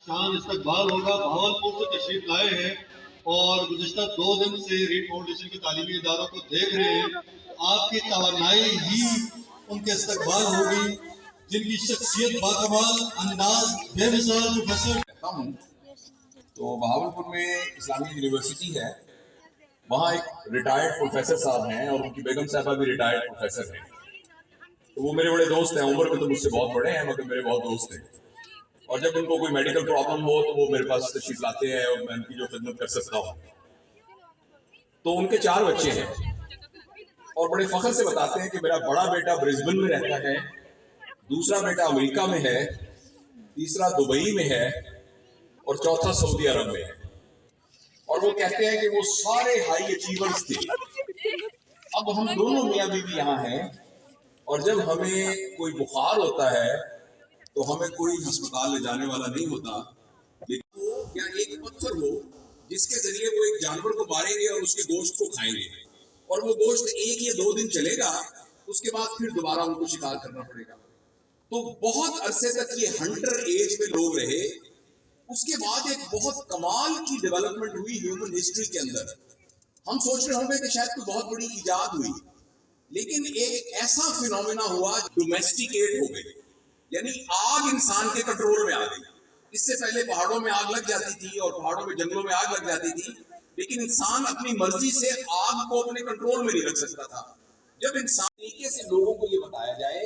شان استقبال ہوگا۔ بہاولپور سے تشریف لائے ہیں اور گزشتہ 2 دن سے ریڈ فاؤنڈیشن کے تعلیمی اداروں کو دیکھ رہے ہیں۔ آپ کی توانائی ہی ان کے استقبال ہوگی، جن کی شخصیت باکمال، انداز بے مثال پروفیسر ہوں تو بہاولپور میں اسلامی یونیورسٹی ہے، وہاں ایک ریٹائرڈ پروفیسر صاحب ہیں اور ان کی بیگم صاحبہ بھی ریٹائرڈ پروفیسر ہیں۔ تو وہ میرے بڑے دوست ہیں، عمر میں تو مجھ سے بہت بڑے ہیں مگر میرے بہت دوست ہیں، اور جب ان کو کوئی میڈیکل پرابلم ہو تو وہ میرے پاس تشریف لاتے ہیں اور میں ان کی جو خدمت کر سکتا ہوں۔ تو ان کے 4 بچے ہیں اور بڑے فخر سے بتاتے ہیں کہ میرا بڑا بیٹا برسبن میں رہتا ہے، دوسرا بیٹا امریکہ میں ہے، تیسرا دبئی میں ہے اور چوتھا سعودی عرب میں ہے۔ اور وہ کہتے ہیں کہ وہ سارے ہائی اچیورز تھے۔ اب ہم دونوں میاں بیوی یہاں ہیں اور جب ہمیں کوئی بخار ہوتا ہے تو ہمیں کوئی ہسپتال لے جانے والا نہیں ہوتا، لیکن وہ یا ایک پتھر ہو جس کے ذریعے وہ ایک جانور کو ماریں گے اور اس کے گوشت کو کھائیں گے، اور وہ گوشت 1 یا 2 دن چلے گا، اس کے بعد پھر دوبارہ ان کو شکار کرنا پڑے گا۔ تو بہت عرصے تک یہ ہنٹر ایج میں لوگ رہے۔ اس کے بعد ایک بہت کمال کی ڈیولپمنٹ ہوئی ہیومن ہسٹری کے اندر۔ ہم سوچ رہے ہوں گے کہ شاید کوئی بہت بڑی ایجاد ہوئی، لیکن ایک ایسا فینومینا ہوا، ڈومیسٹیکیٹ ہو گئی، یعنی آگ انسان کے کنٹرول میں آ گئی۔ اس سے پہلے پہاڑوں میں آگ لگ جاتی تھی اور پہاڑوں میں جنگلوں میں آگ لگ جاتی تھی، لیکن انسان اپنی مرضی سے آگ کو اپنے کنٹرول میں نہیں رکھ سکتا تھا۔ جب انسان طریقے سے لوگوں کو یہ بتایا جائے،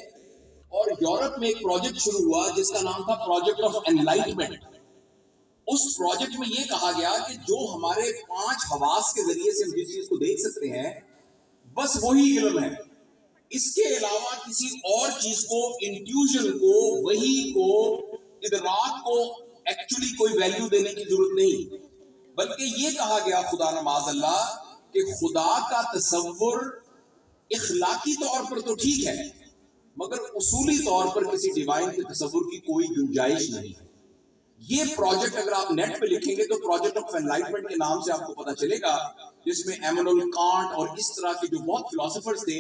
اور یورپ میں ایک پروجیکٹ شروع ہوا جس کا نام تھا پروجیکٹ آف انلائٹمنٹ۔ اس پروجیکٹ میں یہ کہا گیا کہ جو ہمارے 5 حواس کے ذریعے سے ہم جس چیز کو دیکھ سکتے ہیں بس وہی علم ہے، اس کے علاوہ کسی اور چیز کو، انٹیوژن کو، وحی کو، ادراک کو ایکچولی کوئی ویلیو دینے کی ضرورت نہیں، بلکہ یہ کہا گیا خدا نماز اللہ کہ خدا کا تصور اخلاقی طور پر تو ٹھیک ہے مگر اصولی طور پر کسی ڈیوائن کے تصور کی کوئی گنجائش نہیں۔ یہ پروجیکٹ اگر آپ نیٹ پہ لکھیں گے تو پروجیکٹ آف انلائٹمنٹ کے نام سے آپ کو پتا چلے گا، جس میں ایمانوئل کانٹ اور اس طرح کے جو بہت فلاسفرز تھے،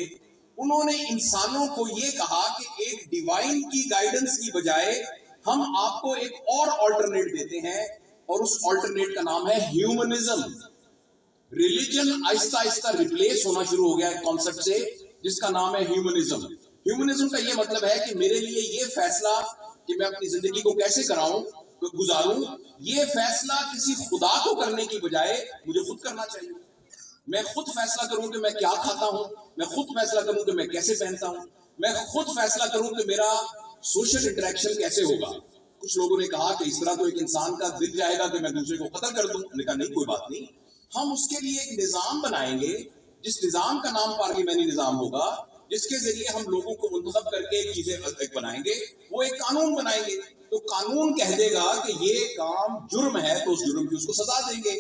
انہوں نے انسانوں کو یہ کہا کہ ایک ڈیوائن کی گائیڈنس کی بجائے ہم آپ کو ایک اور آلٹرنیٹ دیتے ہیں، اور اس آلٹرنیٹ کا نام ہے ہیومنزم۔ ریلیجن آہستہ آہستہ ریپلیس ہونا شروع ہو گیا ایک کانسیپٹ سے جس کا نام ہے ہیومنزم۔ ہیومنزم کا یہ مطلب ہے کہ میرے لیے یہ فیصلہ کہ میں اپنی زندگی کو کیسے گزاروں، یہ فیصلہ کسی خدا کو کرنے کی بجائے مجھے خود کرنا چاہیے۔ میں خود فیصلہ کروں کہ میں کیا کھاتا ہوں، میں خود فیصلہ کروں کہ میں کیسے پہنتا ہوں، میں خود فیصلہ کروں کہ میرا سوشل انٹریکشن کیسے ہوگا۔ کچھ لوگوں نے کہا کہ اس طرح تو ایک انسان کا دل جائے گا کہ میں دوسرے کو قتل کر دوں۔ میں نے کہا نہیں، کوئی بات نہیں، ہم اس کے لیے ایک نظام بنائیں گے جس نظام کا نام پارلیمانی نظام ہوگا، جس کے ذریعے ہم لوگوں کو منتخب کر کے چیزیں بنائیں گے، وہ ایک قانون بنائیں گے۔ تو قانون کہہ دے گا کہ یہ کام جرم ہے تو اس جرم کی اس کو سزا دیں گے،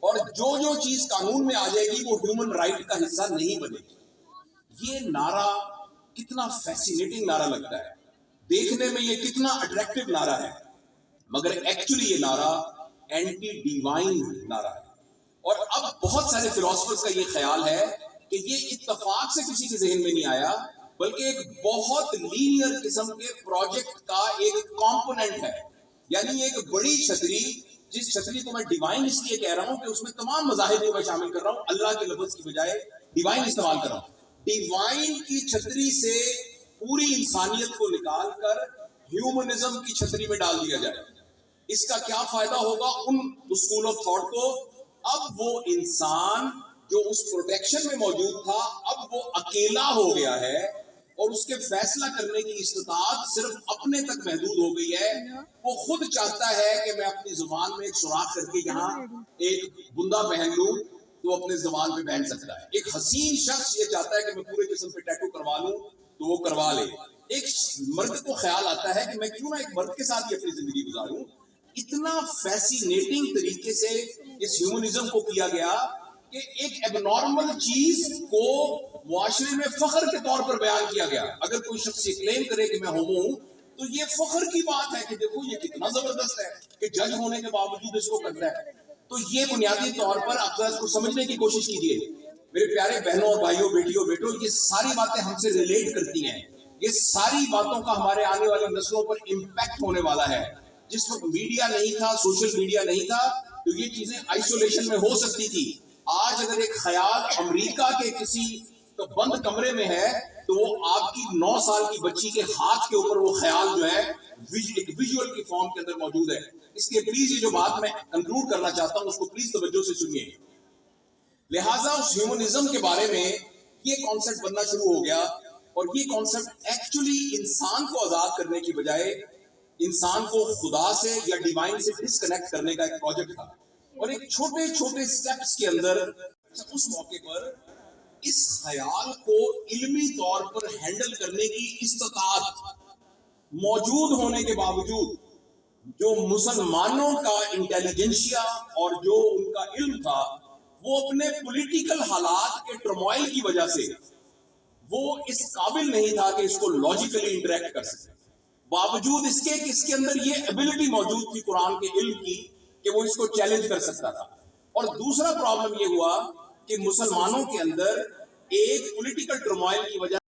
اور جو چیز قانون میں آ جائے گی وہ ہیومن رائٹ کا حصہ نہیں بنے گی۔ یہ نعرہ کتنا فیسینیٹنگ نعرہ لگتا ہے، دیکھنے میں یہ کتنا اٹریکٹیو نعرہ ہے، مگر ایکچولی یہ نعرہ اینٹی ڈیوائن نعرہ ہے۔ اور اب بہت سارے فلاسفرز کا یہ خیال ہے کہ یہ اتفاق سے کسی کے ذہن میں نہیں آیا، بلکہ ایک بہت لینئر قسم کے پروجیکٹ کا ایک کمپوننٹ ہے، یعنی ایک بڑی چھتری، جس چھتری کو میں ڈیوائن اس لیے کہہ رہا ہوں کہ اس میں تمام مذاہب کو میں شامل کر رہا ہوں، اللہ کے لفظ کی بجائے ڈیوائن استعمال کر رہا ہوں۔ ڈیوائن کی چھتری سے پوری انسانیت کو نکال کر ہیومنزم کی چھتری میں ڈال دیا جائے، اس کا کیا فائدہ ہوگا ان اسکول آف تھاٹ کو؟ اب وہ انسان جو اس پروٹیکشن میں موجود تھا اب وہ اکیلا ہو گیا ہے، اور اس کے فیصلہ کرنے کی استطاعت صرف اپنے تک محدود ہو گئی ہے۔ وہ خود چاہتا ہے کہ میں اپنی زبان میں ایک سوراخ کر کے یہاں ایک بندہ پہن لوں تو اپنے زبان پہ پہن سکتا ہے۔ ایک حسین شخص یہ چاہتا ہے کہ میں پورے جسم پہ ٹیٹو کروا لوں تو وہ کروا لے۔ ایک مرد کو خیال آتا ہے کہ میں کیوں نہ ایک مرد کے ساتھ ہی اپنی زندگی گزاروں۔ اتنا فیسینیٹنگ طریقے سے اس ہیومنزم کو کیا گیا کہ ایک ایب نارمل چیز کو معاشرے میں فخر کے طور پر بیان کیا گیا۔ اگر کوئی شخص یہ کلیم کرے کہ میں ہومو ہوں تو یہ فخر کی بات ہے کہ دیکھو یہ کتنا زبردست ہے کہ جج ہونے کے باوجود اس کو کرتا ہے۔ تو یہ بنیادی طور پر آپ اس کو سمجھنے کی کوشش کیجئے میرے پیارے بہنوں اور بھائیوں، بیٹیوں، بیٹوں، یہ ساری باتیں ہم سے ریلیٹ کرتی ہیں، یہ ساری باتوں کا ہمارے آنے والی نسلوں پر امپیکٹ ہونے والا ہے۔ جس وقت میڈیا نہیں تھا، سوشل میڈیا نہیں تھا، تو یہ چیزیں آئسولیشن میں ہو سکتی تھی. آج اگر ایک خیال امریکہ کے کسی بند کمرے میں ہے تو وہ آپ کی 9 سال کی بچی کے ہاتھ کے اوپر وہ خیال جو ہے ایک ویژول کی فارم کے اندر موجود ہے. اس لیے پلیز یہ جو بات میں کنکلوڈ کرنا چاہتا ہوں اس کو پلیز توجہ سے سنیے. لہٰذا اس ہیومنزم کے بارے میں یہ کانسیپٹ بننا شروع ہو گیا، اور یہ کانسیپٹ ایکچولی انسان کو آزاد کرنے کی بجائے انسان کو خدا سے یا ڈیوائن سے ڈسکنیکٹ کرنے کا ایک پروجیکٹ تھا. اور ایک چھوٹے چھوٹے سٹیپس کے اندر اس موقع پر اس خیال کو علمی طور پر ہینڈل کرنے کی استطاعت موجود ہونے کے باوجود جو مسلمانوں کا انٹیلیجنشیا اور جو ان کا علم تھا وہ اپنے پولیٹیکل حالات کے ٹرموائل کی وجہ سے وہ اس قابل نہیں تھا کہ اس کو لاجیکلی انٹریکٹ کر سکے. باوجود اس کے کہ اس کے اندر یہ ایبلٹی موجود تھی قرآن کے علم کی کہ وہ اس کو چیلنج کر سکتا تھا. اور دوسرا پرابلم یہ ہوا کہ مسلمانوں کے اندر ایک پولیٹیکل ٹرموائل کی وجہ